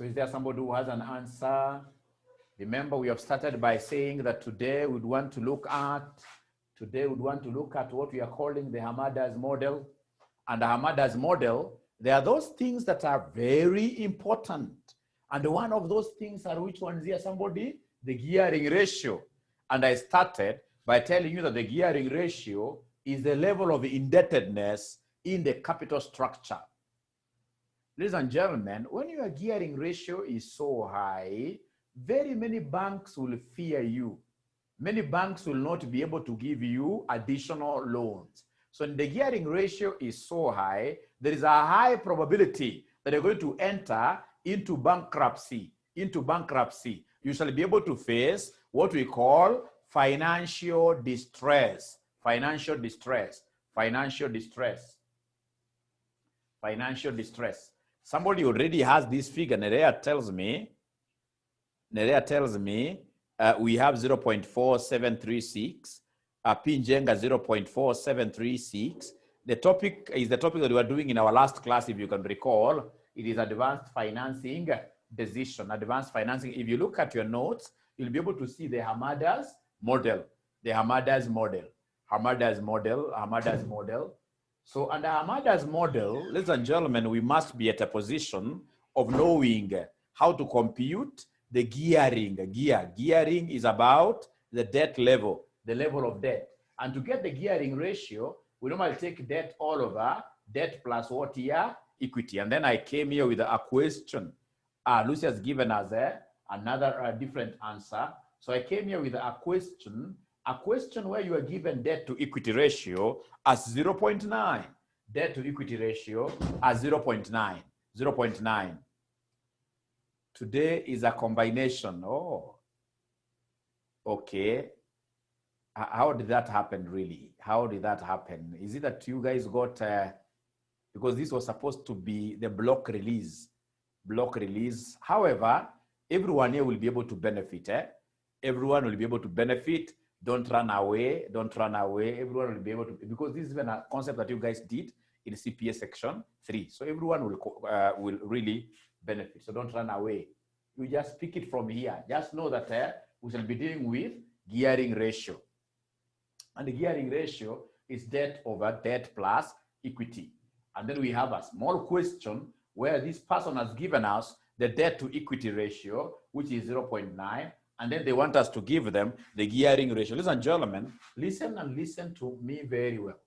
So is there somebody who has an answer? Remember, we have started by saying that today we'd want to look at what we are calling the Hamada'S model. And the Hamada'S model, there are those things that are very important. And one of those things are which ones here, somebody? The gearing ratio. And I started by telling you that the gearing ratio is the level of indebtedness in the capital structure. Ladies and gentlemen, when your gearing ratio is so high, very many banks will fear you. Many banks will not be able to give you additional loans. So when the gearing ratio is so high, there is a high probability that you're going to enter into bankruptcy. You shall be able to face what we call financial distress. Somebody already has this figure. Nerea tells me we have 0.4736, Pinjenga 0.4736. The topic is the topic that we were doing in our last class, if you can recall. It is advanced financing decision, advanced financing. If you look at your notes, you'll be able to see the Hamada'S model, Hamada'S model. So under Hamada'S model, ladies and gentlemen, we must be at a position of knowing how to compute the gearing. Gearing is about the debt level, the level of debt. And to get the gearing ratio, we normally take debt all over, debt plus what here? Equity. And then I came here with a question. Lucy has given us another different answer. So I came here with a question where you are given debt to equity ratio as 0.9. Debt to equity ratio as 0.9. Today is a combination. Oh, okay. How did that happen really? How did that happen? Is it that you guys got, because this was supposed to be the block release. However, everyone here will be able to benefit. Everyone will be able to benefit. Don't run away. Everyone will be able to, because this is even a concept that you guys did in CPA section 3. So everyone will really benefit. So don't run away. You just pick it from here. Just know that we shall be dealing with gearing ratio. And the gearing ratio is debt over debt plus equity. And then we have a small question where this person has given us the debt to equity ratio, which is 0.9. And then they want us to give them the gearing ratio. Ladies and gentlemen, listen to me very well.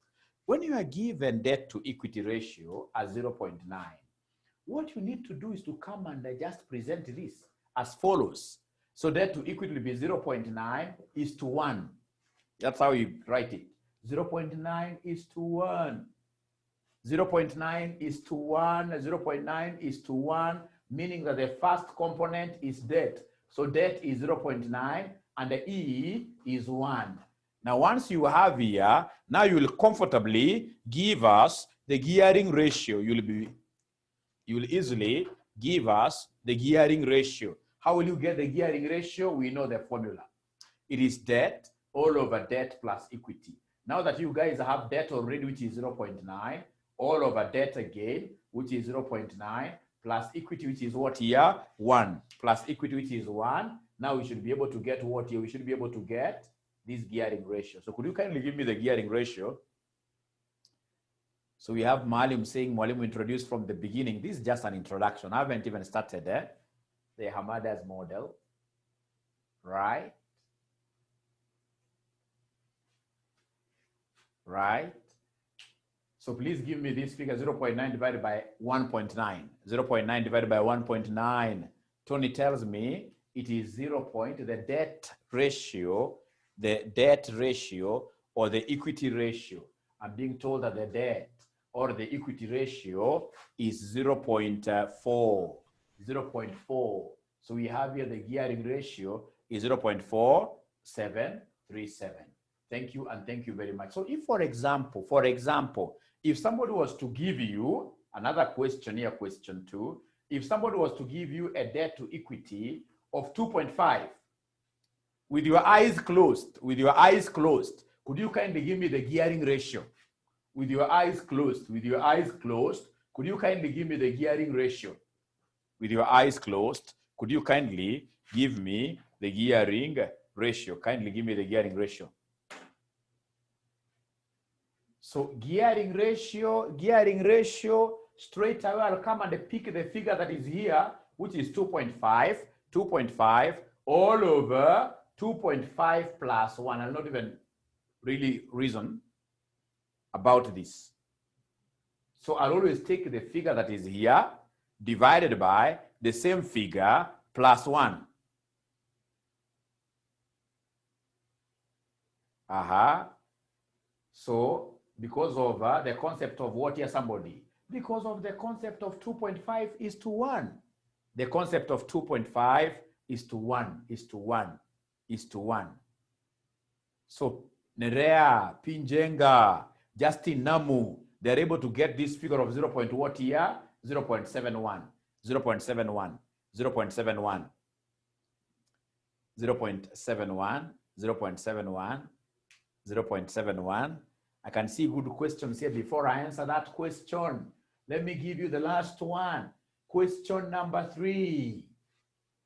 When you are given debt to equity ratio as 0.9, what you need to do is to come and just present this as follows. So debt to equity will be 0.9 is to 1. That's how you write it. 0.9 is to 1. 0.9 is to 1. 0.9 is to 1, meaning that the first component is debt. So debt is 0.9 and the E is 1. Now, once you have here, now you will comfortably give us the gearing ratio. You will easily give us the gearing ratio. How will you get the gearing ratio? We know the formula. It is debt all over debt plus equity. Now that you guys have debt already, which is 0.9, all over debt again, which is 0.9, plus equity, which is what here? 1. Plus equity, which is 1. Now we should be able to get what here? We should be able to get this gearing ratio. So could you kindly give me the gearing ratio? So we have Malim saying, Malim introduced from the beginning. This is just an introduction. I haven't even started the Hamada'S model, right? So please give me this figure, 0.9 divided by 1.9. 0.9 divided by 1.9. Tony tells me it is 0. The debt ratio or the equity ratio. I'm being told that the debt or the equity ratio is 0.4. 0.4. So we have here the gearing ratio is 0.4737. Thank you, and thank you very much. So if, for example, if somebody was to give you another question here, question 2, if somebody was to give you a debt to equity of 2.5, with your eyes closed, could you kindly give me the gearing ratio? With your eyes closed, could you kindly give me the gearing ratio? with your eyes closed, could you kindly give me the gearing ratio? Kindly give me the gearing ratio. So gearing ratio, straight away I'll come and pick the figure that is here, which is 2.5 all over 2.5 plus 1. I'll not even really reason about this. So I'll always take the figure that is here divided by the same figure plus 1. So because of the concept of what here, somebody? Because of the concept of 2.5 is to 1. The concept of 2.5 is to 1, is to 1, is to 1. So Nerea, Pinjenga, Justin Namu, they're able to get this figure of 0. What here? 0.71, 0.71, 0.71, 0.71, 0.71, 0.71. I can see good questions here. Before I answer that question, let me give you the last one. Question number 3.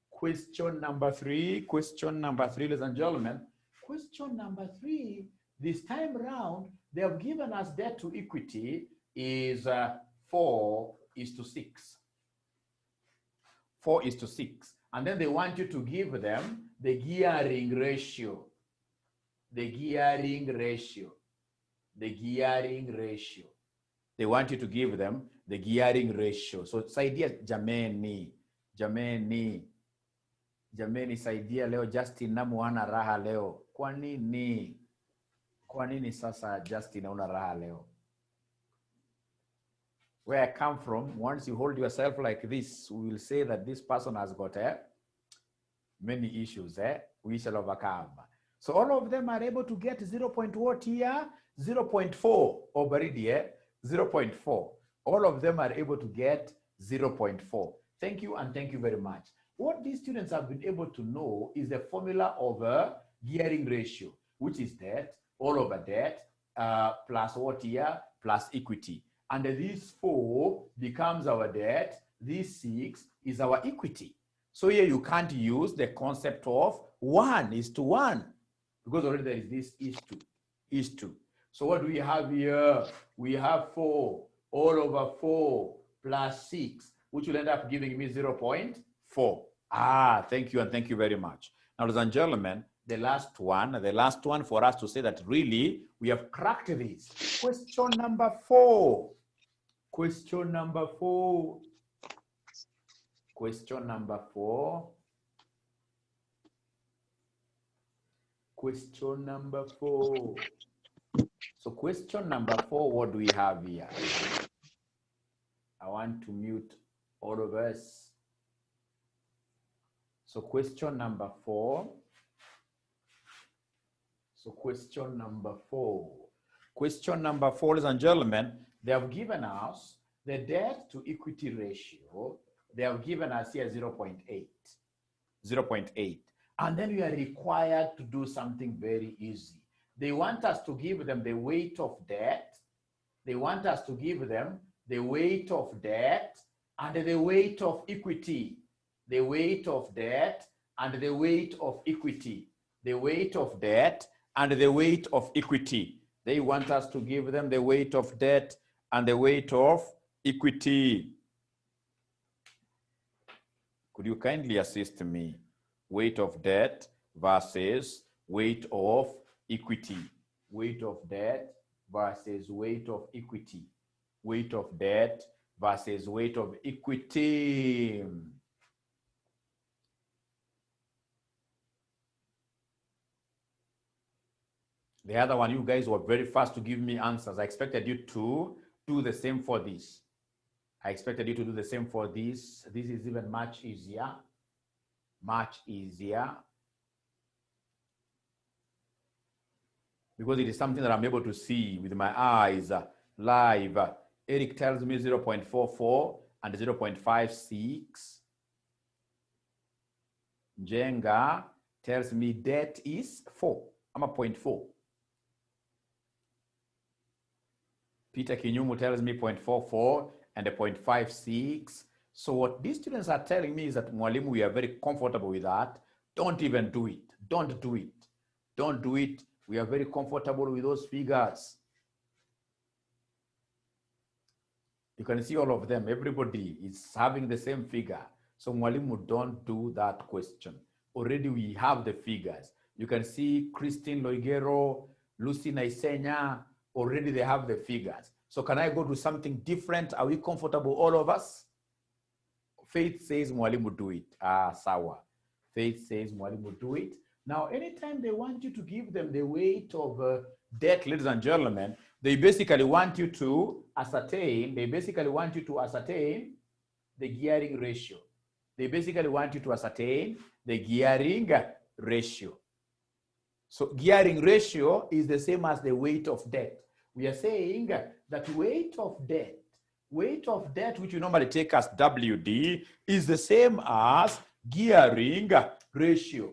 Question number 3, ladies and gentlemen. Question number 3, this time around, they have given us debt to equity is 4:6. 4:6. And then they want you to give them the gearing ratio. The gearing ratio. The gearing ratio. They want you to give them the gearing ratio. So saidia jameni, jameni, jameni saidia leo Justin Namu ana raha leo. Kwa nini? Kwa nini sasa Justin una raha leo? Where I come from, once you hold yourself like this, we will say that this person has got many issues we shall overcome. So all of them are able to get 0. What here? 0.4 over 0.4. All of them are able to get 0.4. Thank you and thank you very much. What these students have been able to know is the formula of a gearing ratio, which is debt all over debt plus what here? Plus equity. And this 4 becomes our debt. This 6 is our equity. So here you can't use the concept of 1:1 because already there is this is to. So what do we have here? We have 4 all over 4 plus 6, which will end up giving me 0.4. Thank you and thank you very much. Now, ladies and gentlemen, the last one for us to say that really we have cracked this. Question number 4. Question number 4. Question number 4. Question number 4. So question number 4, what do we have here? I want to mute all of us. So question number 4. So question number 4. Question number 4, ladies and gentlemen, they have given us the debt to equity ratio. They have given us here 0.8. 0.8. And then we are required to do something very easy. They want us to give them the weight of debt. They want us to give them the weight of debt and the weight of equity. The weight of debt and the weight of equity. The weight of debt and the weight of equity. They want us to give them the weight of debt and the weight of equity. Could you kindly assist me? Weight of debt versus weight of equity. Weight of debt versus weight of equity. Weight of debt versus weight of equity. The other one, you guys were very fast to give me answers. I expected you to do the same for this. I expected you to do the same for this. This is even much easier. Much easier. Because it is something that I'm able to see with my eyes live. Eric tells me 0.44 and 0.56. Jenga tells me debt is 4. I'm a 0.4. Peter Kinyumu tells me 0.44 and a 0.56. So what these students are telling me is that, Mwalimu, we are very comfortable with that. Don't even do it. Don't do it. Don't do it. We are very comfortable with those figures. You can see all of them. Everybody is having the same figure. So Mwalimu, don't do that question. Already we have the figures. You can see Christine Loigero, Lucy Naisenya, already they have the figures. So can I go to something different? Are we comfortable, all of us? Faith says Mwalimu, do it. Ah, sawa. Faith says Mwalimu, do it. Now, anytime they want you to give them the weight of debt, ladies and gentlemen, they basically want you to ascertain, the gearing ratio. They basically want you to ascertain the gearing ratio. So gearing ratio is the same as the weight of debt. We are saying that weight of debt, which you normally take as WD, is the same as gearing ratio,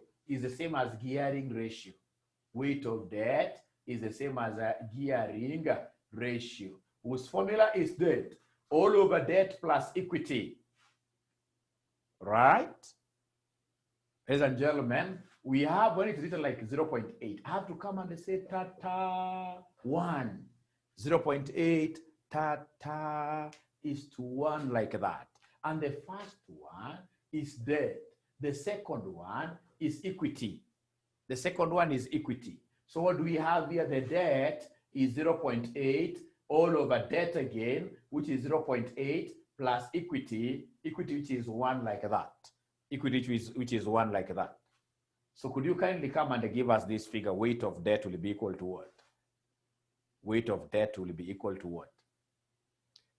Weight of debt is the same as a gearing ratio, whose formula is debt all over debt plus equity. Right? Ladies and gentlemen, we have, when it's written like 0.8, I have to come and say tata 1. 0.8 tata is to 1, like that. And the first one is debt. The second one is equity. So what do we have here? The debt is 0.8 all over debt again, which is 0.8 plus equity, which is 1, like that. Which is 1, like that. So could you kindly come and give us this figure? Weight of debt will be equal to what? Weight of debt will be equal to what?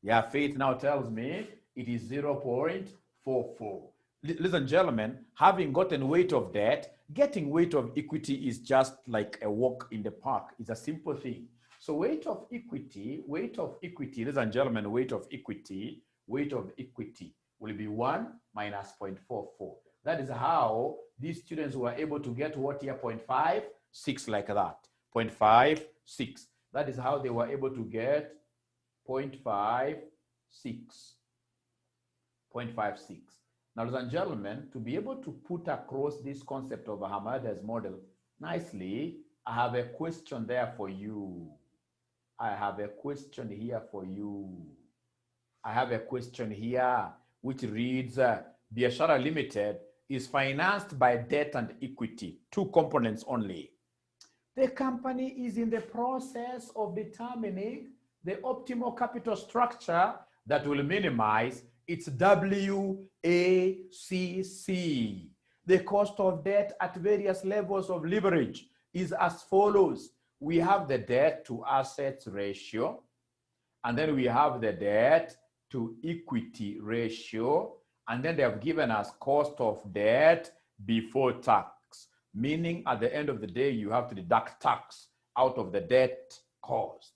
Yeah, Faith now tells me it is 0.44. Ladies and gentlemen, having gotten weight of debt, getting weight of equity is just like a walk in the park. It's a simple thing. So weight of equity, ladies and gentlemen, weight of equity will be 1 minus 0.44. That is how these students were able to get what here? 0.56, like that. 0.56. That is how they were able to get 0.56. 0.56. Now, ladies and gentlemen, to be able to put across this concept of a Hamada'S model nicely, I have a question there for you. I have a question here which reads, Biashara Limited is financed by debt and equity, 2 components only. The company is in the process of determining the optimal capital structure that will minimize its WACC. The cost of debt at various levels of leverage is as follows. We have the debt to assets ratio, and then we have the debt to equity ratio, and then they have given us cost of debt before tax, meaning at the end of the day, you have to deduct tax out of the debt cost.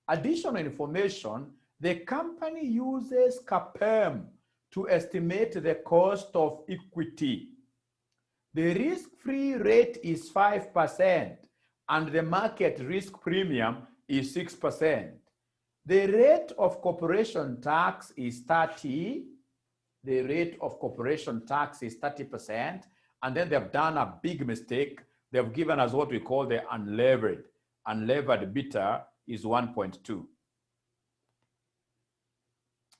Additional information, the company uses CAPM to estimate the cost of equity. The risk-free rate is 5%, and the market risk premium is 6%. The rate of corporation tax is 30%. The rate of corporation tax is 30%. And then they've done a big mistake. They've given us what we call the unlevered. Unlevered beta is 1.2.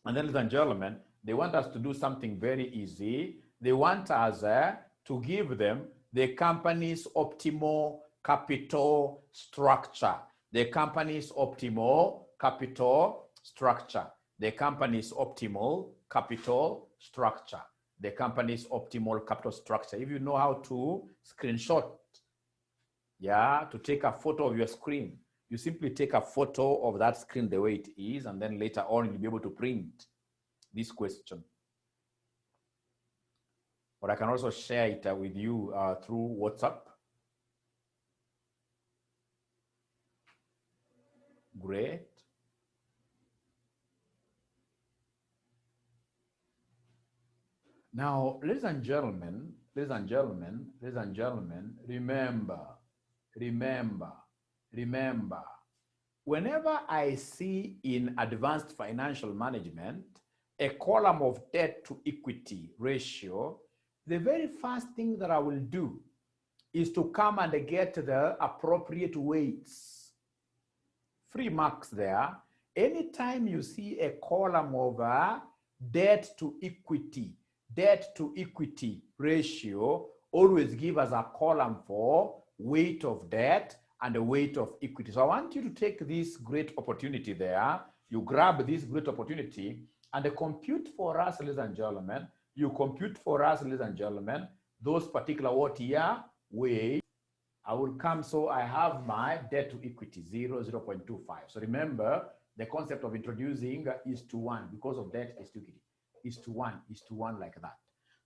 And then, ladies and gentlemen, they want us to do something very easy. They want us to give them the company's optimal capital structure. The company's optimal capital structure. The company's optimal capital structure. The company's optimal capital structure. If you know how to screenshot, to take a photo of your screen, you simply take a photo of that screen the way it is, and then later on you'll be able to print this question. Or I can also share it with you through WhatsApp. Great. Now, ladies and gentlemen, remember, whenever I see in advanced financial management a column of debt to equity ratio, the very first thing that I will do is to come and get the appropriate weights. 3 marks there. Anytime you see a column of debt to equity ratio, always give us a column for weight of debt and a weight of equity. So I want you to take this great opportunity there. You grab this great opportunity and compute for us, ladies and gentlemen. You compute for us, ladies and gentlemen, those particular what here weight. I will come, so I have my debt to equity, 0.25. So remember, the concept of introducing is to 1 because of debt is to equity. Is to 1 like that.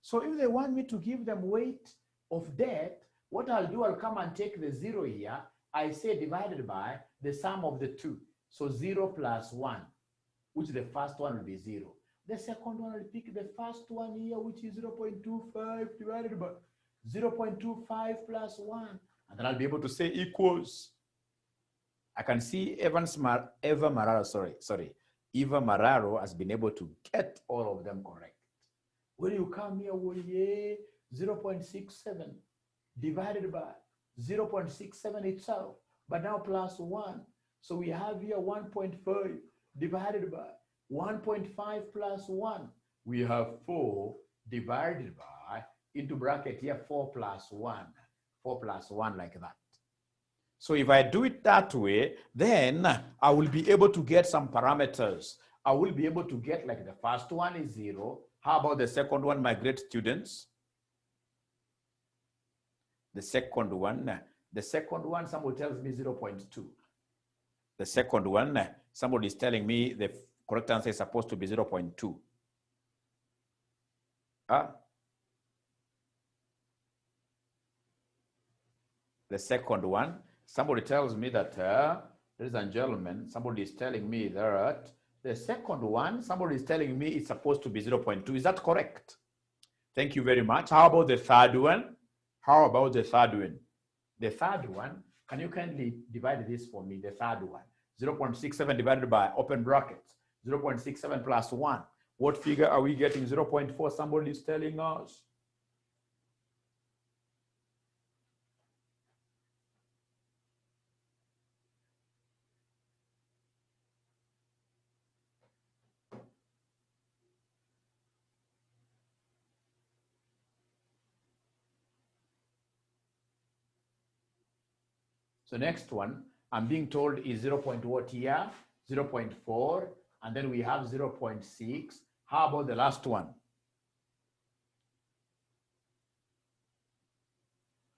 So if they want me to give them weight of debt, what I'll do, I'll come and take the 0 here. I say divided by the sum of the 2. So 0 plus 1, which the first one will be 0. The second one, I'll pick the first one here, which is 0.25 divided by 0.25 plus 1. And then I'll be able to say equals. I can see Eva Mararo has been able to get all of them correct. When you come here, 0.67 divided by 0.67 itself, but now plus 1. So we have here 1.5 divided by 1.5 plus 1. We have 4 divided by, into bracket here, 4 plus 1. 4 plus 1 like that. So if I do it that way, then I will be able to get some parameters. I will be able to get, like, the first one is 0. How about the second one, my great students? The second one, somebody tells me 0.2. The second one, somebody is telling me the correct answer is supposed to be 0.2. The second one, somebody tells me that, ladies and gentlemen, somebody is telling me that the second one, somebody is telling me it's supposed to be 0.2. Is that correct? Thank you very much. How about the third one? How about the third one? The third one, can you kindly divide this for me? The third one, 0.67 divided by, open brackets, 0.67 plus 1. What figure are we getting? 0.4. Somebody is telling us. So next one, I'm being told is 0.what here? 0.4, and then we have 0.6. How about the last one?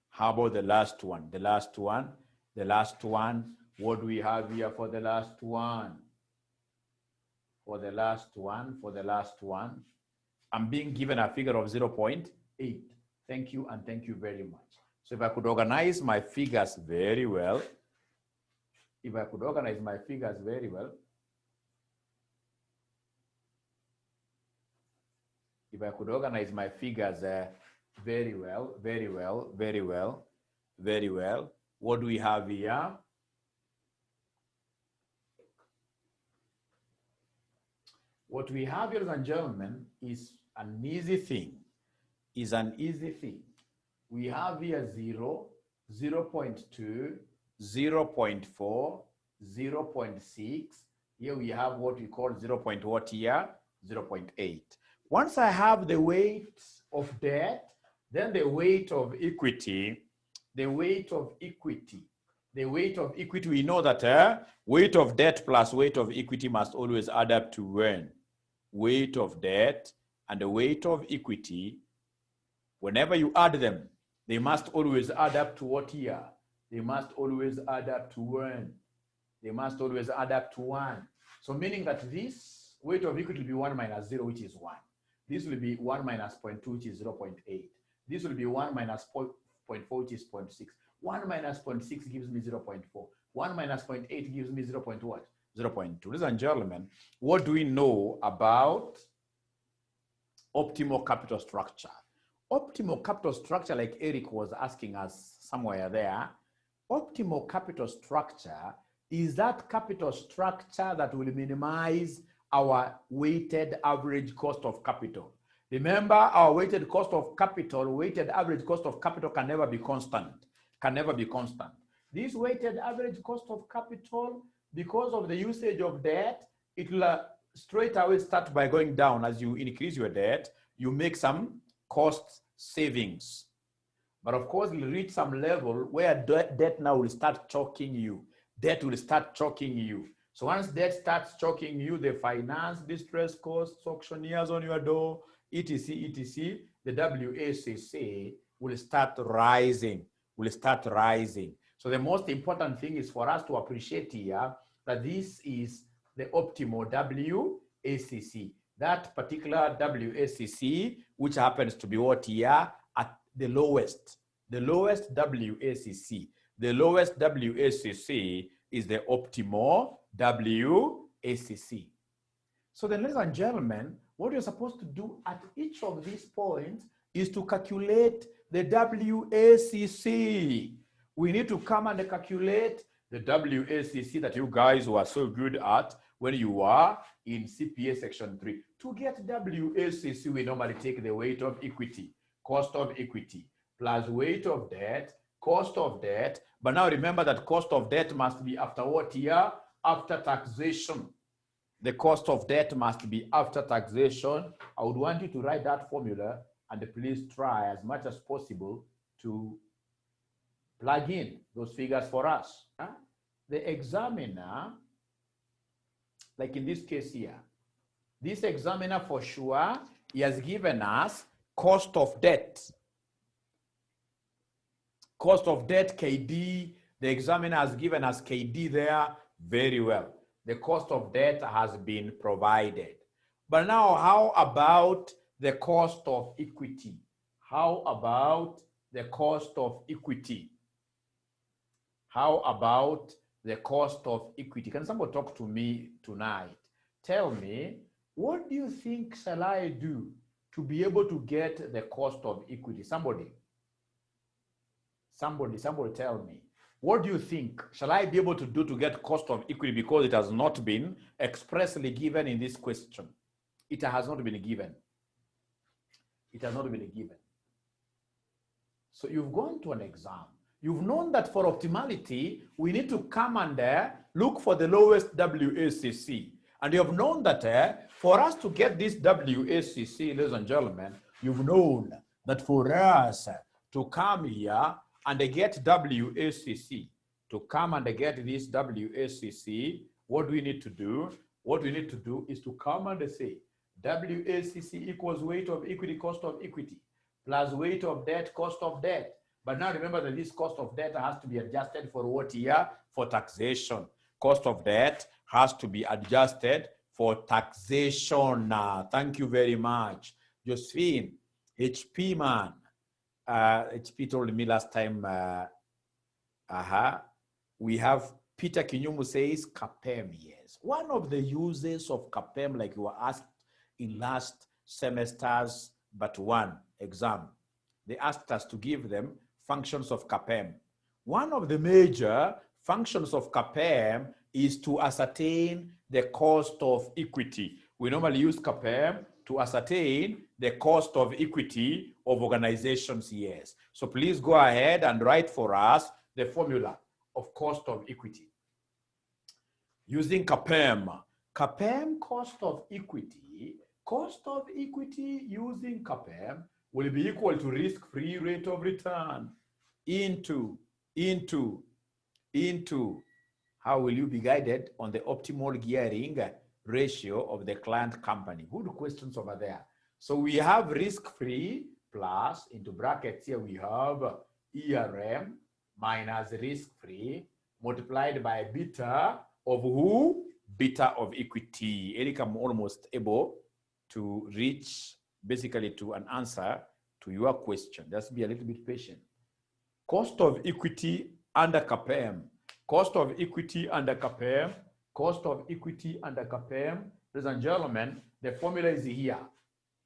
How about the last one? The last one, what do we have here for the last one? For the last one, I'm being given a figure of 0.8. Thank you, and thank you very much. So if I could organize my figures very well, very well, what do we have here? What we have, ladies and gentlemen, is an easy thing. We have here 0, 0.2, 0.4, 0.6. Here we have what we call 0.what here? 0.8. Once I have the weight of debt, then the weight of equity, we know that weight of debt plus weight of equity must always add up to 1. Weight of debt and the weight of equity, whenever you add them, they must always add up to what here? They must always add up to 1. They must always add up to 1. So meaning that this weight of equity will be 1 minus 0, which is 1. This will be 1 minus 0.2, which is 0.8. This will be 1 minus 0.4, which is 0.6. 1 minus 0.6 gives me 0.4. 1 minus 0.8 gives me 0.what? 0.2. Ladies and gentlemen, what do we know about optimal capital structure? Optimal capital structure, like Eric was asking us somewhere there, optimal capital structure is that capital structure that will minimize our weighted average cost of capital. Remember, our weighted cost of capital, weighted average cost of capital can never be constant. Can never be constant. This weighted average cost of capital, because of the usage of debt, it will straight away start by going down. As you increase your debt, you make some cost savings. But of course, you'll reach some level where debt now will start choking you. Debt will start choking you. So once debt starts choking you, the finance, distress costs, auctioneers on your door, etc., etc., the WACC will start rising, So the most important thing is for us to appreciate here that this is the optimal WACC. That particular WACC, which happens to be what here at the lowest WACC. The lowest WACC is the optimal WACC. So then, ladies and gentlemen, what you're supposed to do at each of these points is to calculate the WACC. We need to come and calculate the WACC that you guys were so good at when you were in CPA section 3. To get WACC, we normally take the weight of equity, cost of equity, plus weight of debt, cost of debt. But now remember that cost of debt must be after what year? After taxation. The cost of debt must be after taxation. I would want you to write that formula and please try as much as possible to plug in those figures for us. The examiner, like in this case here, this examiner for sure, he has given us cost of debt. Cost of debt, KD, the examiner has given us KD there, very well. The cost of debt has been provided. But now, how about the cost of equity? How about the cost of equity? How about the cost of equity? Can somebody talk to me tonight? Tell me, what do you think shall I do to be able to get the cost of equity? Somebody tell me. What do you think shall I be able to do to get cost of equity, because it has not been expressly given in this question? It has not been given. It has not been given. So you've gone to an exam. You've known that for optimality, we need to come and look for the lowest WACC. And you have known that for us to get this WACC, ladies and gentlemen, you've known that for us to come here and get WACC, to come and get this WACC, what do we need to do? What we need to do is to come and say WACC equals weight of equity, cost of equity, plus weight of debt, cost of debt. But now remember that this cost of debt has to be adjusted for what year? For taxation. Cost of debt has to be adjusted for taxation. Thank you very much. Josephine, HP man. HP told me last time, we have Peter Kinyumu says CAPM, yes. One of the uses of CAPM, like you were asked in last semester's but one exam, they asked us to give them functions of CAPM. One of the major functions of CAPM is to ascertain the cost of equity. We normally use CAPM to ascertain the cost of equity of organizations, yes. So please go ahead and write for us the formula of cost of equity. Using CAPM. CAPM cost of equity using CAPM will be equal to risk-free rate of return into how will you be guided on the optimal gearing ratio of the client company. Good questions over there. So we have risk-free plus, into brackets here, we have ERM minus risk-free multiplied by beta of who? Beta of equity. Eric, I'm almost able to reach basically to an answer to your question. Just be a little bit patient. Cost of equity under CAPM. Cost of equity under CAPM. Cost of equity under CAPM. Ladies and gentlemen, the formula is here.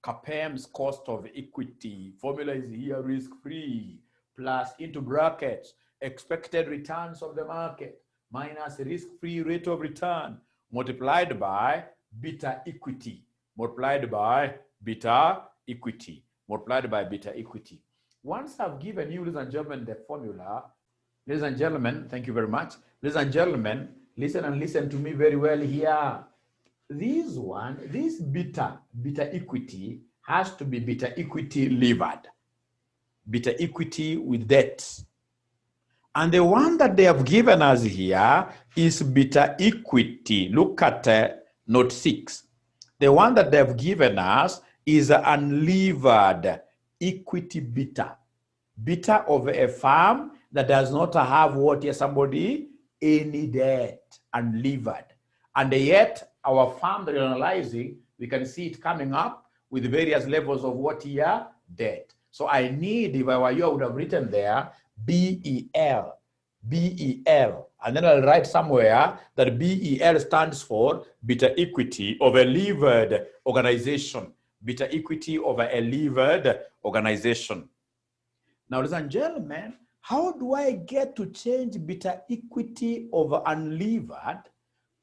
CAPM's cost of equity. Formula is here, risk-free, plus into brackets, expected returns of the market, minus risk-free rate of return, multiplied by beta equity multiplied by beta equity multiplied by beta equity. Once I've given you, ladies and gentlemen, the formula, ladies and gentlemen, thank you very much. Ladies and gentlemen, listen and listen to me very well here. This beta equity has to be beta equity levered, beta equity with debt. And the one that they have given us here is beta equity. Look at note 6. The one that they have given us is unlevered equity beta. Beta of a firm that does not have what here, somebody? Any debt, unlevered. And yet, our firm that you're analyzing, we can see it coming up with various levels of what here? Debt. So I need, if I were you, I would have written there, BEL, BEL. And then I'll write somewhere that BEL stands for beta equity of a levered organization. Beta equity of a levered organization. Now, ladies and gentlemen, how do I get to change beta equity of unlevered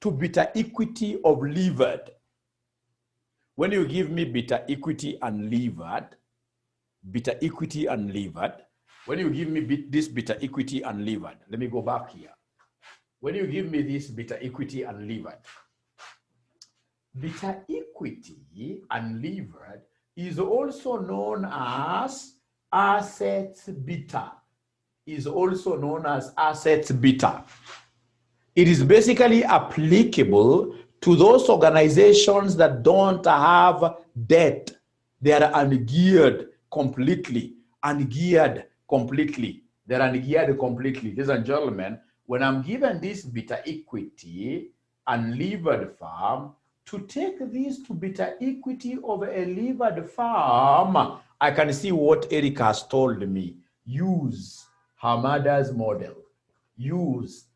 to beta equity of levered? When you give me beta equity unlevered, when you give me this beta equity unlevered, let me go back here. When you give me this beta equity unlevered is also known as assets beta. It is basically applicable to those organizations that don't have debt. They are ungeared completely. They're ungeared completely. Ladies and gentlemen, when I'm given this beta equity unlevered firm, to take this to beta equity of a levered firm, I can see what Eric has told me. Use Hamada'S model. Yes.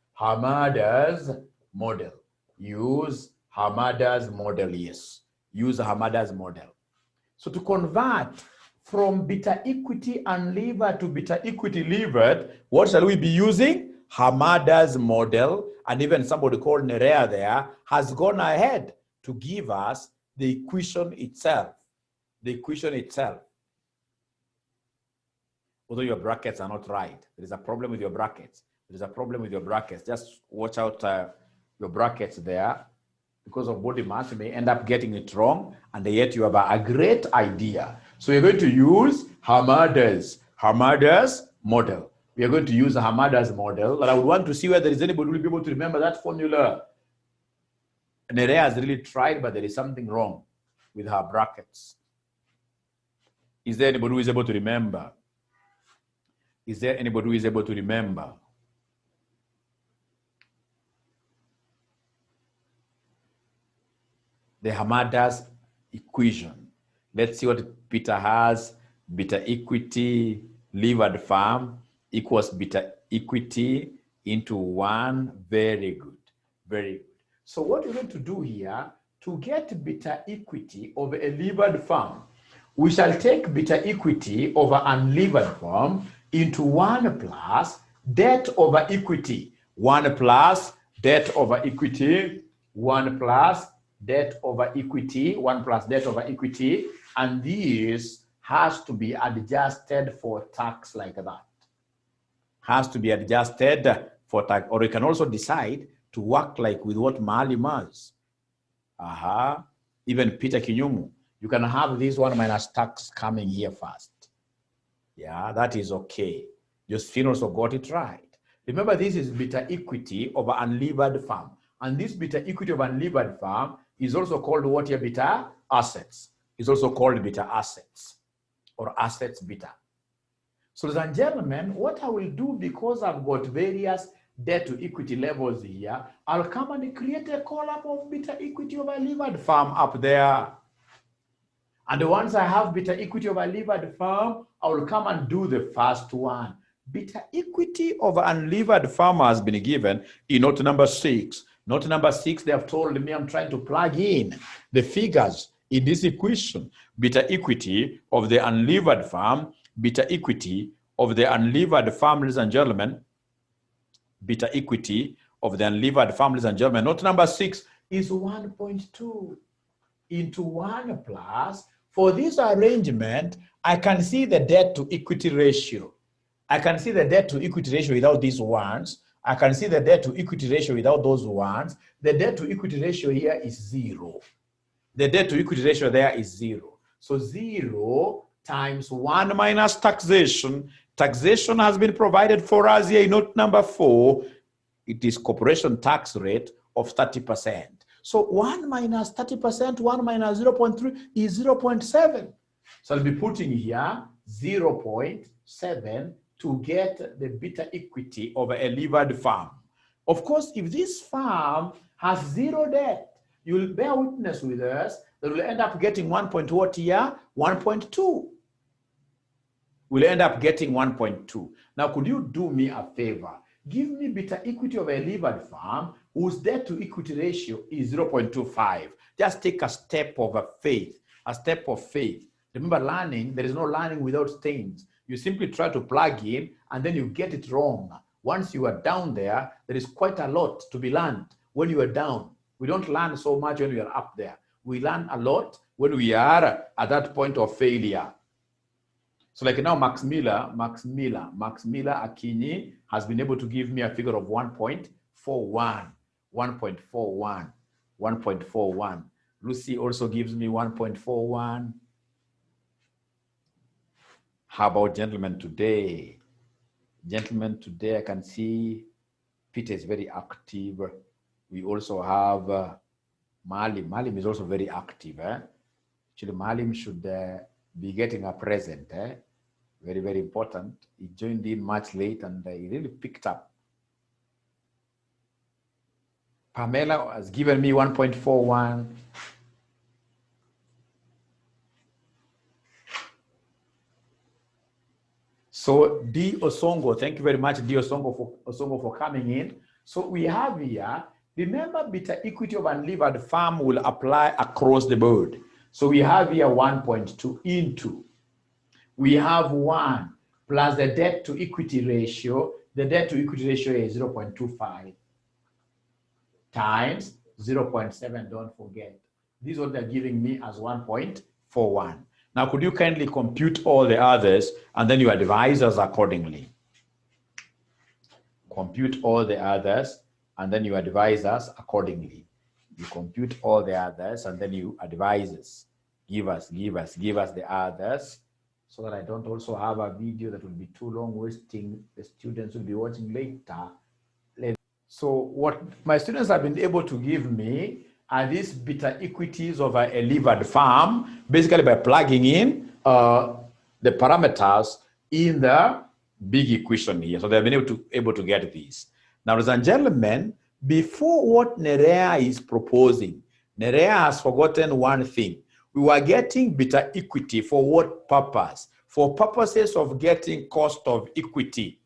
Use Hamada'S model. So to convert from beta equity unlevered to beta equity levered, what shall we be using? Hamada'S model. And even somebody called Nerea there has gone ahead to give us the equation itself. Although your brackets are not right, there is a problem with your brackets. Just watch out your brackets there. Because of body mass, you may end up getting it wrong, and yet you have a great idea. So we're going to use Hamada'S model. We are going to use Hamada'S model, but I would want to see whether there is anybody who will be able to remember that formula. Nerea has really tried, but there is something wrong with her brackets. Is there anybody who is able to remember? The Hamada'S equation. Let's see what Peter has. Beta equity levered firm equals beta equity into 1. Very good. So what we're going to do here, to get beta equity of a levered firm, we shall take beta equity over unlevered firm into 1 plus debt over equity. 1 plus debt over equity. 1 plus debt over equity. And this has to be adjusted for tax like that. Or you can also decide to work like with what Maalim has. Even Peter Kinyumu, you can have this 1 minus tax coming here first. Yeah, that is okay. Josephine also got it right. Remember, this is beta equity of an unlevered firm. And this beta equity of an unlevered firm is also called what here? Beta assets. It's also called beta assets or assets beta. So, ladies and gentlemen, what I will do, because I've got various debt to equity levels here, I'll come and create a column of beta equity of a levered firm up there. And once I have beta equity of a levered firm, I will come and do the first one. Beta equity of unlevered firm has been given in note number 6. Note number 6, they have told me I'm trying to plug in the figures in this equation. Beta equity of the unlevered firm, beta equity of the unlevered firm, ladies and gentlemen. Beta equity of the unlevered firm, ladies and gentlemen. Note number 6 is 1.2. into 1 plus, for this arrangement, I can see the debt to equity ratio. I can see the debt to equity ratio without these ones. I can see the debt to equity ratio without those ones. The debt to equity ratio here is 0. The debt to equity ratio there is 0. So 0 times 1 minus taxation. Taxation has been provided for us here in note number 4. It is corporation tax rate of 30%. So 1 minus 30%, 1 minus 0.3 is 0.7. So I'll be putting here 0.7 to get the beta equity of a levered farm. Of course, if this farm has 0 debt, you'll bear witness with us that we'll end up getting 1.2 here, 1.2. We'll end up getting 1.2. Now, could you do me a favor? Give me beta equity of a levered farm whose debt to equity ratio is 0.25. Just take a step of faith, a step of faith. Remember, learning, there is no learning without stains. You simply try to plug in and then you get it wrong. Once you are down there, there is quite a lot to be learned when you are down. We don't learn so much when we are up there. We learn a lot when we are at that point of failure. So like now, Max Miller Akinyi has been able to give me a figure of 1.41. 1.41. Lucy also gives me 1.41. How about gentlemen today? Gentlemen today, I can see Peter is very active. We also have Malim. Malim is also very active. Actually, Malim should be getting a present. Very, very important. He joined in much late and he really picked up. Pamela has given me 1.41. So D. Osongo, thank you very much, D. Osongo for coming in. So we have here, remember beta equity of unlevered farm will apply across the board. So we have here 1.2 into, we have 1 plus the debt to equity ratio. The debt to equity ratio is 0.25 times 0.7, don't forget. This is what they're giving me as 1.41. Now, could you kindly compute all the others and then you advise us accordingly? Compute all the others and then you advise us accordingly. You compute all the others and then you advise us. Give us the others so that I don't also have a video that will be too long, wasting the students will be watching later. So what my students have been able to give me are these beta equities of a levered farm, basically by plugging in the parameters in the big equation here. So they've been able to get these. Now, ladies and gentlemen, before what Nerea is proposing, Nerea has forgotten one thing. We were getting beta equity for what purpose? For purposes of getting cost of equity.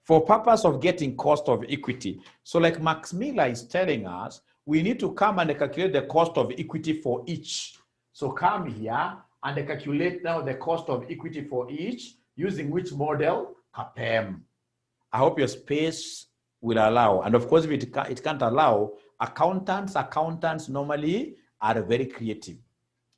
For purpose of getting cost of equity. So like Max Miller is telling us, we need to come and calculate the cost of equity for each. So come here and calculate now the cost of equity for each using which model? CAPM. I hope your space will allow. And of course, if it can't allow, accountants normally are very creative.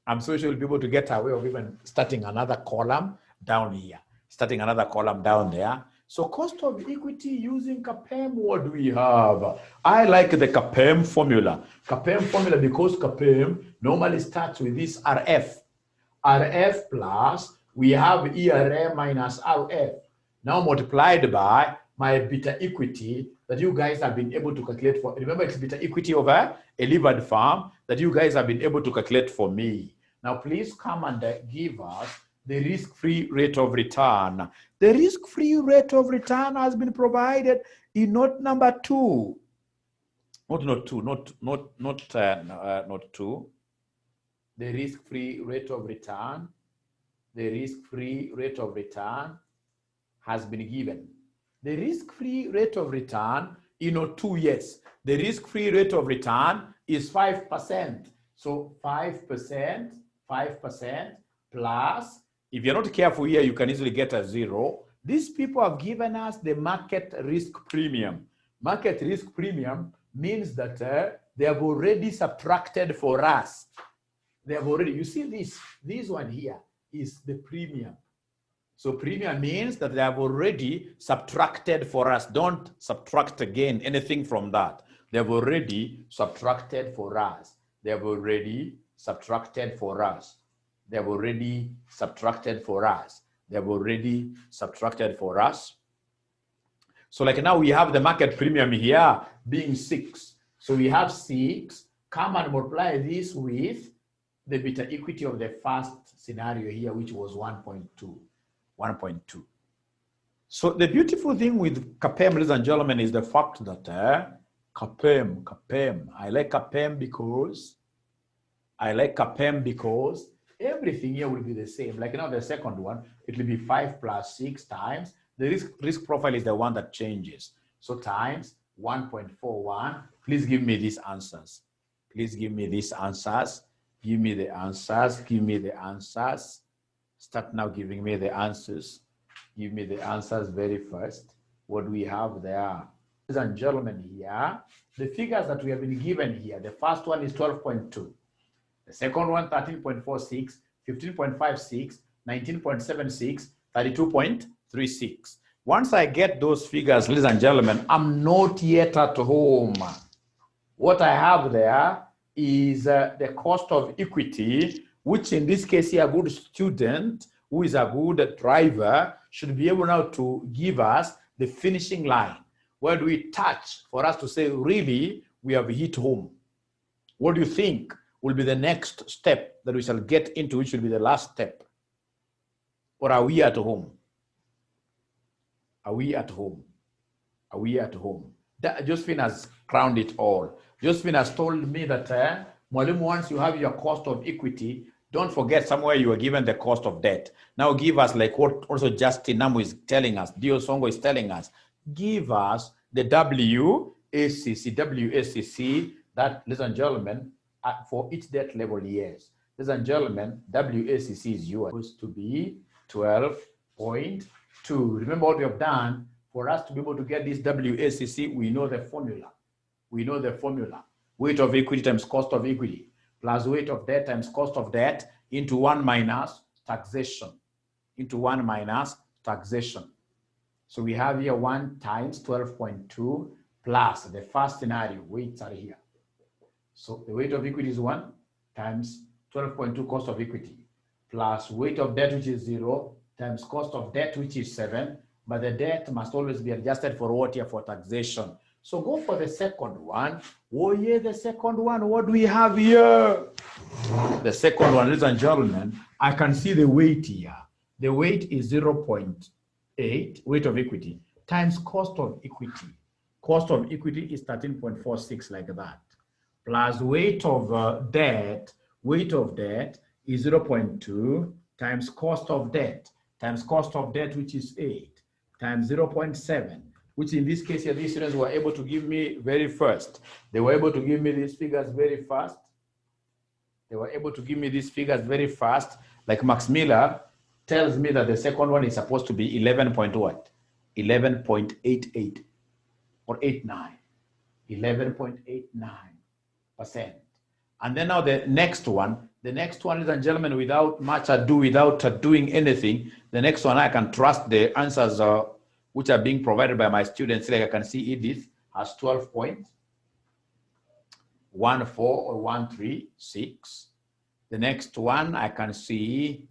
I'm so sure you'll be able to get away of even starting another column down here, starting another column down there. So cost of equity using CAPM, what do we have? I like the CAPM formula. CAPM formula because CAPM normally starts with this RF. RF plus, we have ERA minus RF. Now multiplied by my beta equity that you guys have been able to calculate for. Remember, it's beta equity of a levered farm that you guys have been able to calculate for me. Now, please come and give us the risk-free rate of return. The risk-free rate of return has been provided in note number 2. Not 2. The risk-free rate of return. The risk-free rate of return has been given. The risk-free rate of return in note 2, yes. The risk-free rate of return is 5%. So 5% plus, if you're not careful here, you can easily get a 0. These people have given us the market risk premium. Market risk premium means that they have already subtracted for us. They have already, you see this one here is the premium. So premium means that they have already subtracted for us. Don't subtract again anything from that. They have already subtracted for us. They have already subtracted for us. They have already subtracted for us. They have already subtracted for us. So like now we have the market premium here being 6. So we have 6. Come and multiply this with the beta equity of the first scenario here, which was 1.2. 1.2. So the beautiful thing with CAPM, ladies and gentlemen, is the fact that CAPM, I like CAPM because everything here will be the same. Like now the second one, it will be 5 plus 6 times. The risk profile is the one that changes. So times 1.41. Please give me these answers. Please give me these answers. Give me the answers. Give me the answers. Start now giving me the answers. Give me the answers very first. What do we have there? Ladies and gentlemen, here, the figures that we have been given here, the first one is 12.2. The second one, 13.46, 15.56, 19.76, 32.36. Once I get those figures, ladies and gentlemen, I'm not yet at home. What I have there is the cost of equity, which in this case here, a good student who is a good driver should be able now to give us the finishing line. Where do we touch for us to say, really, we have hit home? What do you think will be the next step that we shall get into, which will be the last step? Or are we at home? Are we at home? Are we at home? Josephine has crowned it all. Josephine has told me that Mwalimu, once you have your cost of equity, don't forget somewhere you are given the cost of debt. Now give us like what also Justin Namu is telling us, Dio Songo is telling us, give us the WACC, that, ladies and gentlemen, for each debt level, yes. Ladies and gentlemen, WACC is yours. Supposed to be 12.2. Remember what we have done. For us to be able to get this WACC, we know the formula. We know the formula. Weight of equity times cost of equity plus weight of debt times cost of debt into 1 minus taxation. Into 1 minus taxation. So we have here 1 times 12.2 plus the first scenario. Weights are here. So the weight of equity is 1 times 12.2 cost of equity plus weight of debt, which is 0, times cost of debt, which is 7. But the debt must always be adjusted for what here? For taxation. So go for the second one. Oh yeah, the second one. What do we have here? The second one, ladies and gentlemen, I can see the weight here. The weight is 0.8, weight of equity, times cost of equity. Cost of equity is 13.46, like that. Plus weight of debt is 0.2 times cost of debt, which is 8, times 0.7, which in this case here, these students were able to give me very fast. They were able to give me these figures very fast. Like Max Miller tells me that the second one is supposed to be 11.88 or 89, 11.89%. And then now the next one, ladies and gentlemen, without much ado, without doing anything, the next one I can trust the answers which are being provided by my students. Like I can see Edith has 12.14 or 136. The next one I can see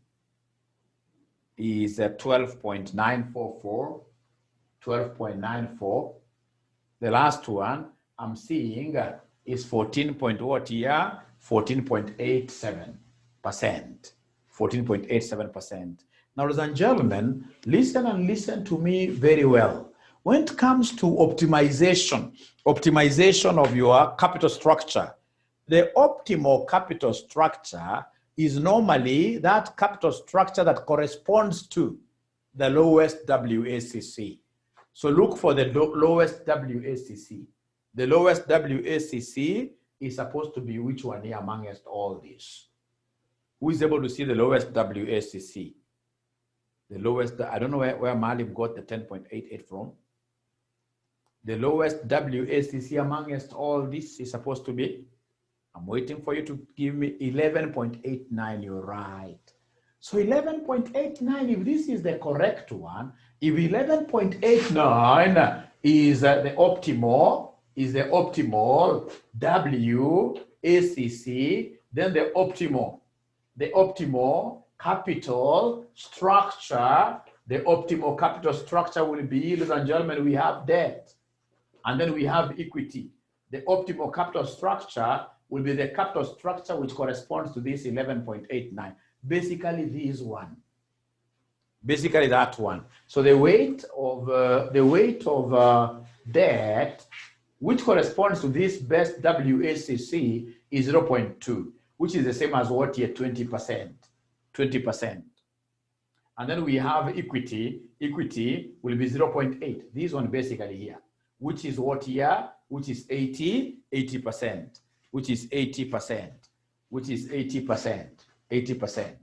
is 12.944, 12.94. The last one I'm seeing is 14.87%. 14.87%. Now, ladies and gentlemen, listen to me very well. When it comes to optimization of your capital structure, the optimal capital structure is normally that capital structure that corresponds to the lowest WACC. So look for the lowest WACC. The lowest WACC is supposed to be which one here amongst all these? Who is able to see the lowest WACC? The lowest, I don't know where Malim got the 10.88 from. The lowest WACC amongst all this is supposed to be, I'm waiting for you to give me 11.89, you're right. So 11.89, if this is the correct one, if 11.89 is the optimal WACC, then the optimal capital structure, will be, ladies and gentlemen, we have debt, and then we have equity. The optimal capital structure will be the capital structure which corresponds to this 11.89. Basically, this one. Basically, that one. So the weight of debt, which corresponds to this best WACC, is 0.2, which is the same as what here? 20%. 20%. And then we have equity. Equity will be 0.8. This one basically here, which is what here? Which is 80%. Which is 80%. Which is 80%. 80%.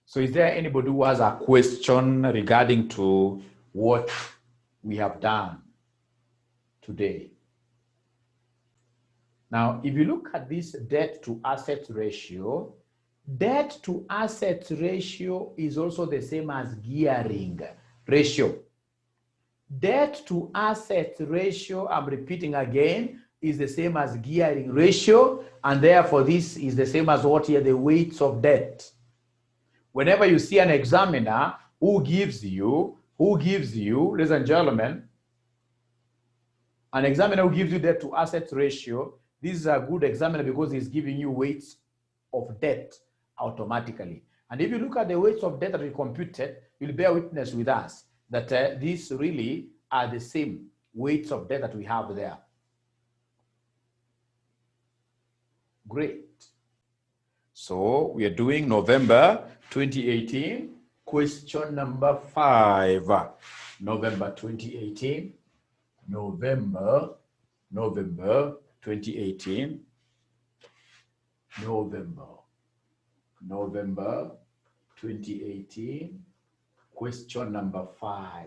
So is there anybody who has a question regarding to what we have done today? Now, if you look at this debt to asset ratio, debt to asset ratio is also the same as gearing ratio. Debt to asset ratio, I'm repeating again, is the same as gearing ratio, and therefore this is the same as what here, the weights of debt. Whenever you see an examiner who gives you, ladies and gentlemen, an examiner who gives you debt to asset ratio, this is a good examiner because he's giving you weights of debt automatically. And if you look at the weights of debt that we computed, you'll bear witness with us that these really are the same weights of debt that we have there. Great. So we are doing November 2018, question number 5. November 2018. November 2018. November 2018, question number 5.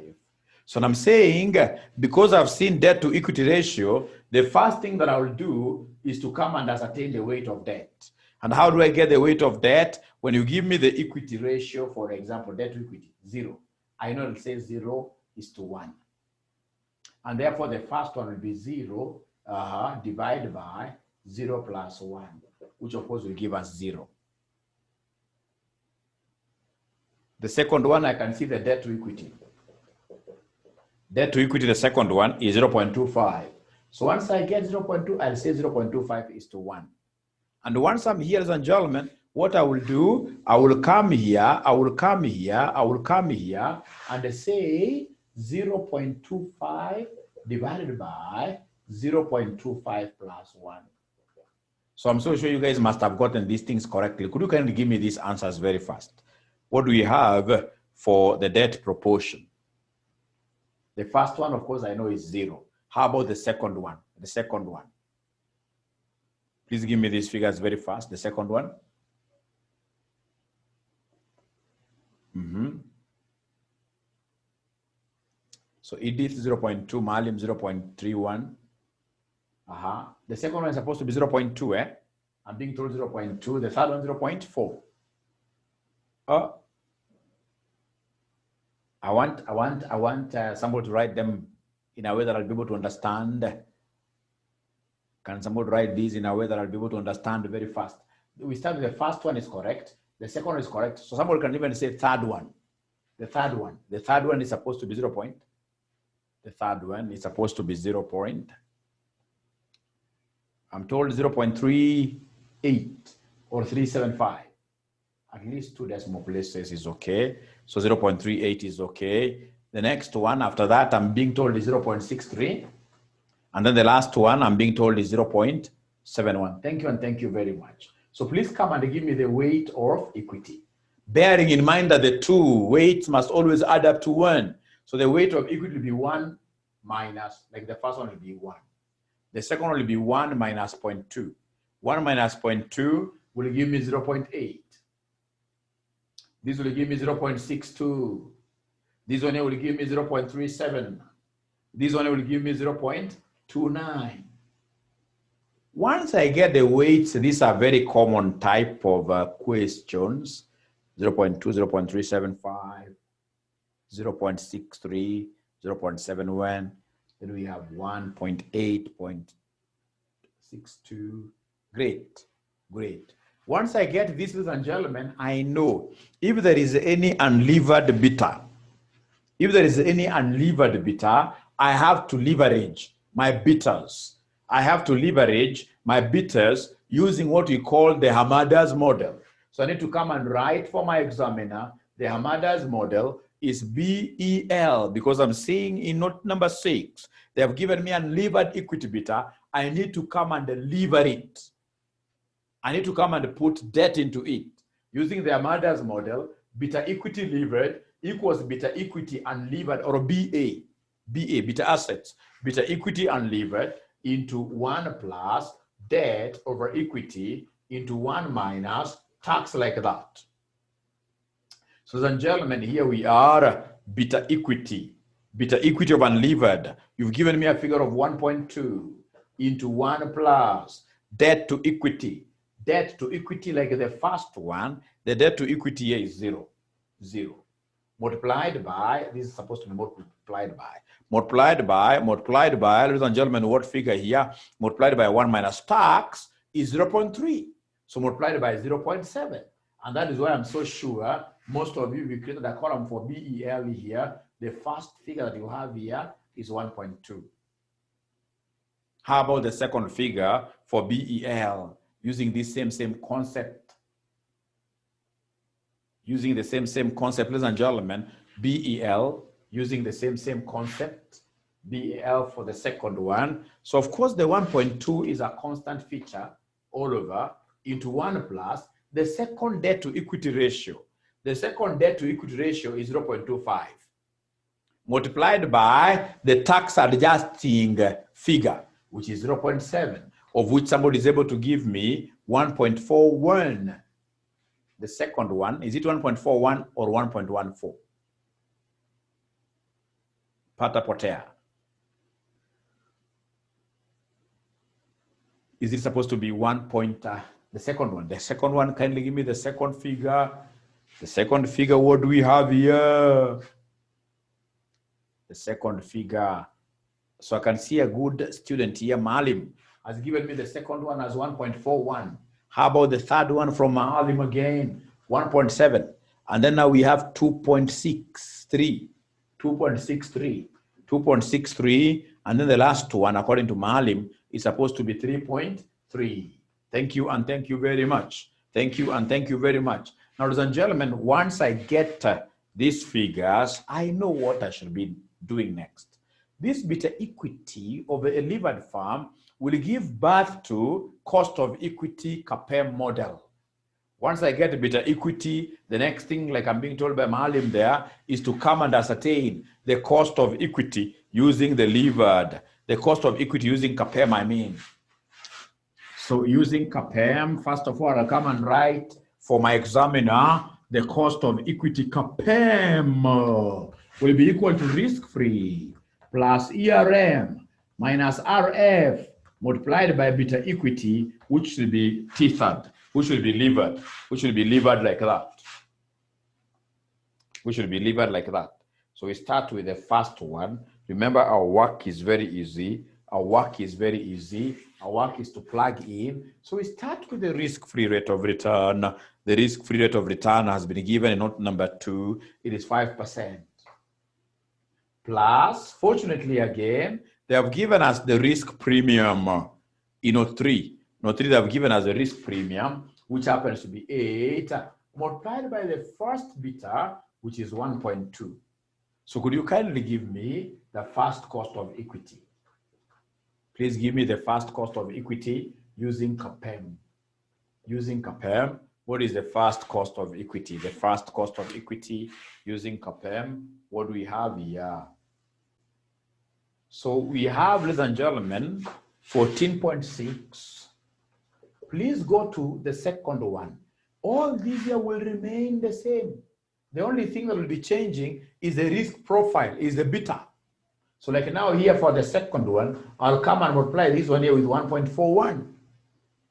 So I'm saying, because I've seen debt to equity ratio, the first thing that I will do is to come and ascertain the weight of debt. And how do I get the weight of debt? When you give me the equity ratio, for example, debt to equity, 0. I know it says 0:1. And therefore, the first one will be 0 divided by 0 plus 1, which of course will give us 0. The second one, I can see the debt to equity. Debt to equity, the second one is 0.25. So once I get 0.2, I'll say 0.25:1. And once I'm here, ladies and gentlemen, what I will do, I will come here, and say 0.25 divided by 0.25 plus 1. So I'm so sure you guys must have gotten these things correctly. Could you kindly give me these answers very fast? What do we have for the debt proportion? The first one, of course, I know is 0. How about the second one? The second one. Please give me these figures very fast. The second one. So Edith 0.2, Malim 0.31. The second one is supposed to be 0.2, eh? I'm being told 0.2. The third one 0.4. I want somebody to write them in a way that I'll be able to understand. Can somebody write these in a way that I'll be able to understand very fast? We start with the first one is correct. The second one is correct. So somebody can even say third one. The third one. The third one is supposed to be 0 point. The third one is supposed to be 0 point. I'm told 0.38 or 375. At least 2 decimal places is okay. So 0.38 is okay. The next one after that, I'm being told is 0.63. And then the last one, I'm being told is 0.71. Thank you and thank you very much. So please come and give me the weight of equity. Bearing in mind that the two weights must always add up to 1. So the weight of equity will be 1 minus, like the first one will be 1. The second one will be 1 minus 0.2. 1 minus 0.2 will give me 0.8. This will give me 0.62. This one here will give me 0.37. This one will give me 0.29. Once I get the weights, these are very common type of questions. 0.2, 0.375, 0.63, 0.71. Then we have 1.8, 0.62. Great, great. Once I get this, ladies and gentlemen, I know if there is any unlevered beta, I have to leverage my betas. I have to leverage my betas using what we call the Hamada'S model. So I need to come and write for my examiner, the Hamada'S model is BEL, because I'm seeing in note number 6, they have given me unlevered equity beta. I need to come and lever it. I need to come and put debt into it. Using the Hamada'S model, beta equity levered equals beta equity unlevered, or BA, beta assets, beta equity unlevered into 1 plus debt over equity into 1 minus tax, like that. So, ladies and gentlemen, here we are, beta equity of unlevered. You've given me a figure of 1.2 into 1 plus debt to equity. Debt to equity, like the first one, the debt to equity here is 0. Multiplied by, this is supposed to be multiplied by, ladies and gentlemen, what figure here? Multiplied by 1 minus tax is 0.3. So multiplied by 0.7. And that is why I'm so sure most of you, we created a column for BEL here. The first figure that you have here is 1.2. How about the second figure for BEL? Using this same concept. Using the same concept, ladies and gentlemen, BEL, using the same concept, BEL for the second one. So of course the 1.2 is a constant feature all over into 1 plus the second debt to equity ratio. The second debt to equity ratio is 0.25. Multiplied by the tax adjusting figure, which is 0.7, of which somebody is able to give me 1.41. The second one, is it 1.41 or 1.14? Pata potea. Is it supposed to be 1 point? The second one. The second one, kindly give me the second figure. The second figure, what do we have here? The second figure. So I can see a good student here, Malim, has given me the second one as 1.41. How about the third one from Malim again? 1.7. And then now we have 2.63. 2.63. And then the last one, according to Malim, is supposed to be 3.3. Thank you and thank you very much. Thank you and thank you very much. Now, ladies and gentlemen, once I get these figures, I know what I should be doing next. This beta equity of a levered firm will give birth to cost of equity CAPM model. Once I get beta equity, the next thing, like I'm being told by Malim there, is to come and ascertain the cost of equity using the levered, the cost of equity using CAPM, I mean. So using CAPM, first of all, I'll come and write for my examiner, the cost of equity CAPM will be equal to risk-free plus ERM minus RF multiplied by beta equity, which will be tethered, which will be levered, like that. So we start with the first one. Remember, our work is very easy. Our work is to plug in. So we start with the risk-free rate of return. The risk-free rate of return has been given in note number 2. It is 5%. Plus, fortunately again, they have given us the risk premium in note 3. Note 3, they have given us the risk premium, which happens to be 8, multiplied by the first beta, which is 1.2. So could you kindly give me the first cost of equity? Please give me the first cost of equity using CAPM. Using CAPM, what is the first cost of equity? The first cost of equity using CAPM, what do we have here? So we have, ladies and gentlemen, 14.6. Please go to the second one. All these here will remain the same. The only thing that will be changing is the risk profile, is the beta. So like now here for the second one, I'll come and multiply this one here with 1.41.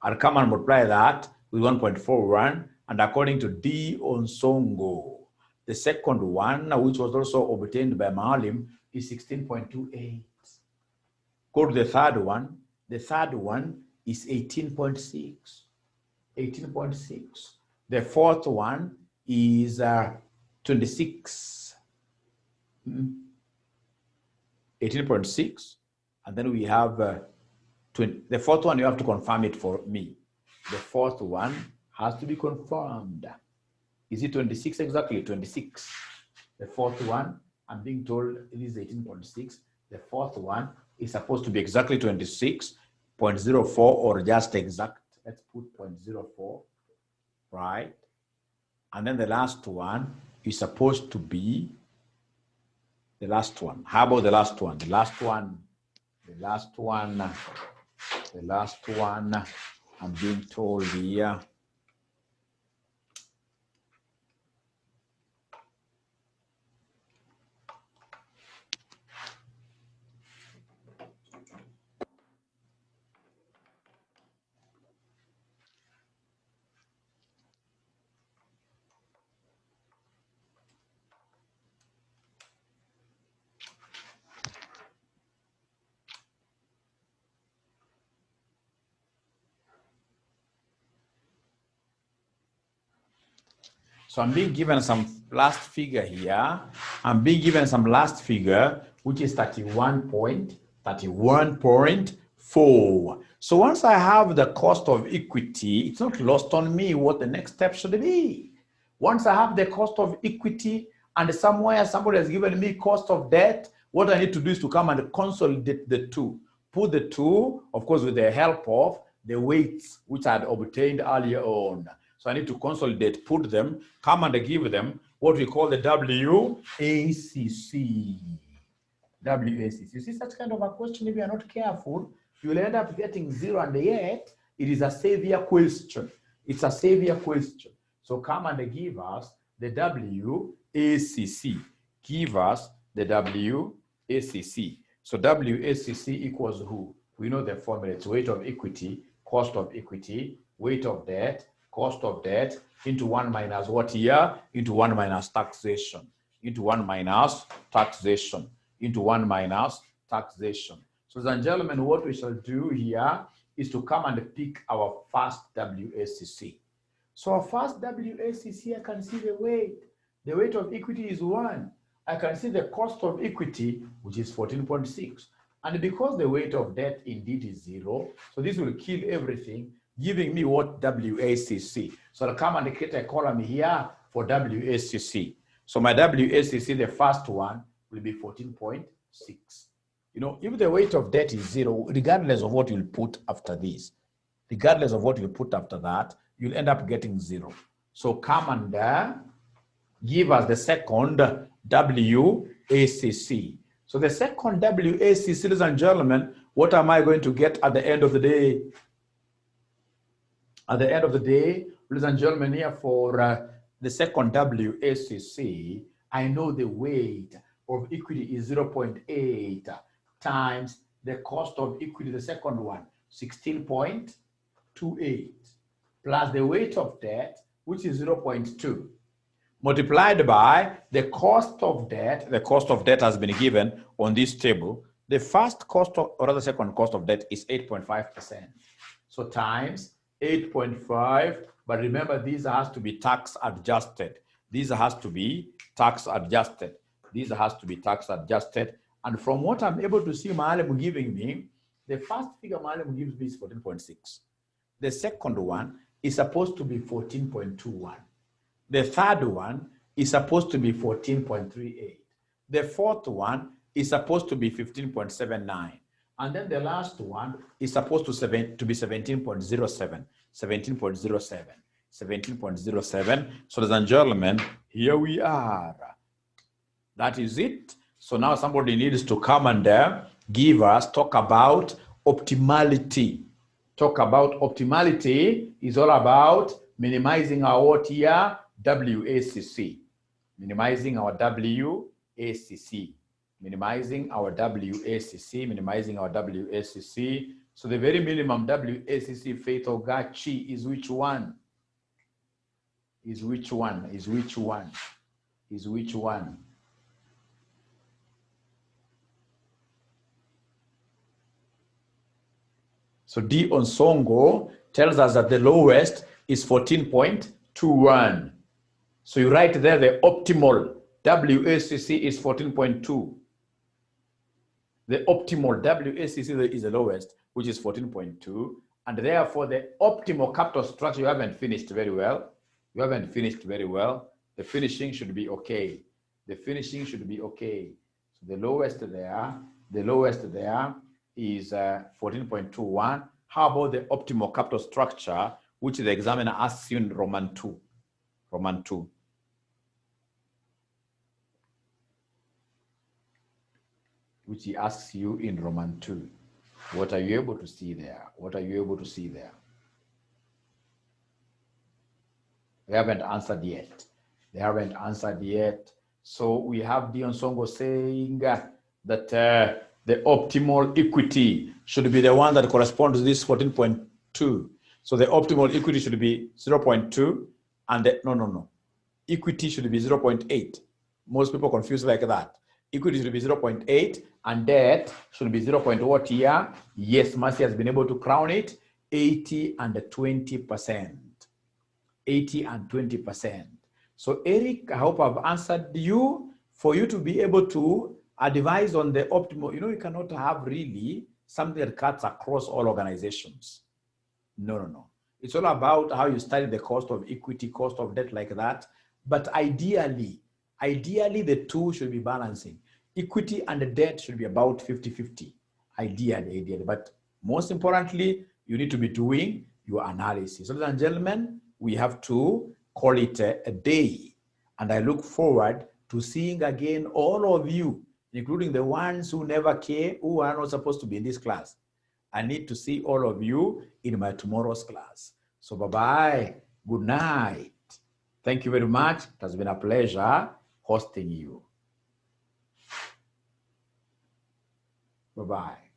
I'll come and multiply that with 1.41, and according to D. Onsongo, the second one, which was also obtained by Maalim, is 16.28. Go to the third one. The third one is 18.6. 18.6. The fourth one is 26. 18.6. And then we have 20. The fourth one, you have to confirm it for me. The fourth one has to be confirmed. Is it 26 exactly? 26. The fourth one, I'm being told it is 18.6. The fourth one is supposed to be exactly 26.04 or just exact. Let's put 0.04, right? And then the last one is supposed to be the last one. How about the last one? The last one, I'm being told here. So I'm being given some last figure here. I'm being given some last figure, which is 31.4. So once I have the cost of equity, it's not lost on me what the next step should be. Once I have the cost of equity and somewhere somebody has given me cost of debt, what I need to do is to come and consolidate the two. Put the two, of course, with the help of the weights which I had obtained earlier on. So I need to consolidate, put them, come and give them what we call the WACC. WACC. You see such kind of a question, if you are not careful, you will end up getting 0, and yet it is a savior question. It's a savior question. So come and give us the WACC. Give us the WACC. So WACC equals who? We know the formula. It's weight of equity, cost of equity, weight of debt, cost of debt, into 1 minus what here? Into 1 minus taxation. Into 1 minus taxation. Into 1 minus taxation. So, ladies and gentlemen, what we shall do here is to come and pick our first WACC. So our first WACC, I can see the weight. The weight of equity is 1. I can see the cost of equity, which is 14.6. And because the weight of debt indeed is 0, so this will kill everything, giving me what? WACC. So I'll come and create a column here for WACC. So my WACC, the first one, will be 14.6. You know, if the weight of debt is 0, regardless of what you'll put after this, regardless of what you put after that, you'll end up getting 0. So come and give us the second WACC. So the second WACC, ladies and gentlemen, what am I going to get at the end of the day? At the end of the day, ladies and gentlemen, here for the second WACC, I know the weight of equity is 0.8 times the cost of equity, the second one, 16.28, plus the weight of debt, which is 0.2, multiplied by the cost of debt. The cost of debt has been given on this table. The first cost of, or the second cost of debt is 8.5%. So times 8.5, but remember, these has to be tax adjusted. These has to be tax adjusted. These has to be tax adjusted. And from what I'm able to see Maalim giving me, the first figure Maalim gives me is 14.6. The second one is supposed to be 14.21. The third one is supposed to be 14.38. The fourth one is supposed to be 15.79. And then the last one is supposed to be 17.07. 17.07. 17.07. So, ladies and gentlemen, here we are. That is it. So now somebody needs to come and talk about optimality. Talk about optimality is all about minimizing our what here? WACC. Minimizing our WACC. minimizing our WACC, minimizing our WACC. So the very minimum WACC, Faith Ogachi, is which one? Is which one? Is which one? Is which one? So D on Songo tells us that the lowest is 14.21. So you write there the optimal WACC is 14.2. The optimal WACC is the lowest, which is 14.2. And therefore, the optimal capital structure, you haven't finished very well. You haven't finished very well. The finishing should be okay. The finishing should be okay. So the lowest there is 14.21. How about the optimal capital structure, which the examiner asks you in Roman 2? Roman 2. Which he asks you in Roman 2. What are you able to see there? What are you able to see there? They haven't answered yet. They haven't answered yet. So we have Dion Songo saying that the optimal equity should be the one that corresponds to this 14.2. So the optimal equity should be 0.2 and no. Equity should be 0.8. Most people confuse like that. Equity should be 0.8 and debt should be 0. What here? Yes, Mercy has been able to crown it. 80 and 20%. 80 and 20%. So Eric, I hope I've answered you. For you to be able to advise on the optimal, you cannot have really something that cuts across all organizations. No. It's all about how you study the cost of equity, cost of debt like that. But ideally, the two should be balancing. Equity and the debt should be about 50-50, ideally. But most importantly, you need to be doing your analysis. So, ladies and gentlemen, we have to call it a day. And I look forward to seeing again all of you, including the ones who never came, who are not supposed to be in this class. I need to see all of you in my tomorrow's class. So bye-bye. Good night. Thank you very much. It has been a pleasure hosting you. Bye-bye.